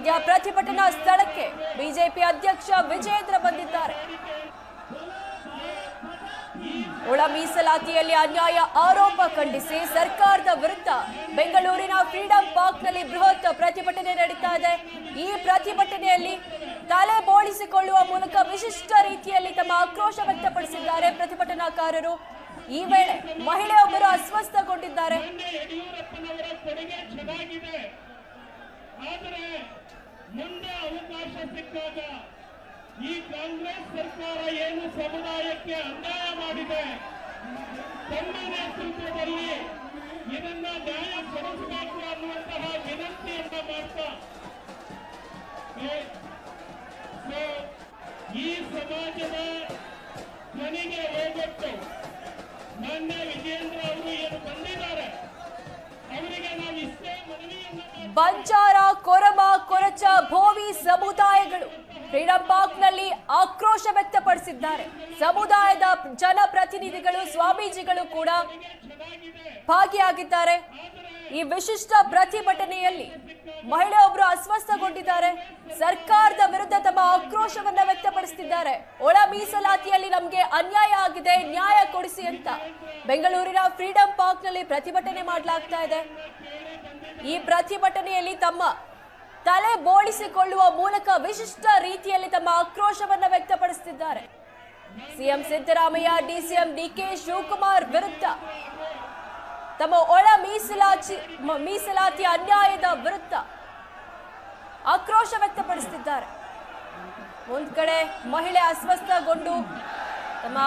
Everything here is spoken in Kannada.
ಸದ್ಯ ಪ್ರತಿಭಟನಾ ಸ್ಥಳಕ್ಕೆ ಬಿಜೆಪಿ ಅಧ್ಯಕ್ಷ ವಿಜೇಂದ್ರ ಬಂದಿದ್ದಾರೆ. ಒಳ ಮೀಸಲಾತಿಯಲ್ಲಿ ಅನ್ಯಾಯ ಆರೋಪ ಖಂಡಿಸಿ ಸರ್ಕಾರದ ವಿರುದ್ಧ ಬೆಂಗಳೂರಿನ ಫ್ರೀಡಂ ಪಾರ್ಕ್ನಲ್ಲಿ ಬೃಹತ್ ಪ್ರತಿಭಟನೆ ನಡೀತಾ ಇದೆ. ಈ ಪ್ರತಿಭಟನೆಯಲ್ಲಿ ತಲೆ ಬೋಳಿಸಿಕೊಳ್ಳುವ ಮೂಲಕ ವಿಶಿಷ್ಟ ರೀತಿಯಲ್ಲಿ ತಮ್ಮ ಆಕ್ರೋಶ ವ್ಯಕ್ತಪಡಿಸಿದ್ದಾರೆ ಪ್ರತಿಭಟನಾಕಾರರು. ಈ ವೇಳೆ ಮಹಿಳೆಯೊಬ್ಬರು ಅಸ್ವಸ್ಥಗೊಂಡಿದ್ದಾರೆ. ಈ ಕಾಂಗ್ರೆಸ್ ಸರ್ಕಾರ ಏನು ಸಮುದಾಯಕ್ಕೆ ಅನ್ಯಾಯ ಮಾಡಿದೆ, ತಮ್ಮ ನೇತೃತ್ವದಲ್ಲಿ ಇದನ್ನ ನ್ಯಾಯಪಡಿಸಬೇಕು ಅನ್ನುವಂತಹ ವಿನಂತಿಯನ್ನ ಮಾಡ್ತಾ ಈ ಸಮಾಜದ ಮನೆಗೆ ಹೋಗೊಟ್ಟು ಮಾನ್ಯ ವಿಜೇಂದ್ರ ಅವರು ಏನು ಬಂದಿದ್ದಾರೆ ಅವರಿಗೆ ನಾವು ಇಷ್ಟೇ ಮನವಿಯನ್ನ ಬಂಜಾರ, ಕೊರಮ, ಕೊರಚ, ಭೋವಿ ಸಮುದಾಯಗಳು ಫ್ರೀಡಂ ಪಾರ್ಕ್ನಲ್ಲಿ ಆಕ್ರೋಶ ವ್ಯಕ್ತಪಡಿಸಿದ್ದಾರೆ. ಸಮುದಾಯದ ಜನಪ್ರತಿನಿಧಿಗಳು, ಸ್ವಾಮೀಜಿಗಳು ಕೂಡ ಭಾಗಿಯಾಗಿದ್ದಾರೆ. ಈ ವಿಶಿಷ್ಟ ಪ್ರತಿಭಟನೆಯಲ್ಲಿ ಮಹಿಳೆಯೊಬ್ಬರು ಅಸ್ವಸ್ಥಗೊಂಡಿದ್ದಾರೆ. ಸರ್ಕಾರದ ವಿರುದ್ಧ ತಮ್ಮ ಆಕ್ರೋಶವನ್ನ ವ್ಯಕ್ತಪಡಿಸುತ್ತಿದ್ದಾರೆ. ಒಳ ಮೀಸಲಾತಿಯಲ್ಲಿ ನಮಗೆ ಅನ್ಯಾಯ ಆಗಿದೆ, ನ್ಯಾಯ ಕೊಡಿಸಿ ಅಂತ ಬೆಂಗಳೂರಿನ ಫ್ರೀಡಂ ಪಾರ್ಕ್ನಲ್ಲಿ ಪ್ರತಿಭಟನೆ ಮಾಡಲಾಗ್ತಾ ಇದೆ. ಈ ಪ್ರತಿಭಟನೆಯಲ್ಲಿ ತಮ್ಮ ತಲೆ ಬೋಳಿಸಿಕೊಳ್ಳುವ ಮೂಲಕ ವಿಶಿಷ್ಟ ರೀತಿಯಲ್ಲಿ ತಮ್ಮ ಆಕ್ರೋಶವನ್ನ ವ್ಯಕ್ತಪಡಿಸುತ್ತಿದ್ದಾರೆ. ಸಿಎಂ ಸಿದ್ದರಾಮಯ್ಯ, ಡಿಸಿಎಂ ಡಿಕೆ ಶಿವಕುಮಾರ್ ವಿರುದ್ಧ ತಮ್ಮ ಒಳ ಮೀಸಲಾತಿ ಅನ್ಯಾಯದ ವಿರುದ್ಧ ಆಕ್ರೋಶ ವ್ಯಕ್ತಪಡಿಸುತ್ತಿದ್ದಾರೆ. ಒಂದ್ ಕಡೆ ಮಹಿಳೆ ಅಸ್ವಸ್ಥಗೊಂಡು ತಮ್ಮ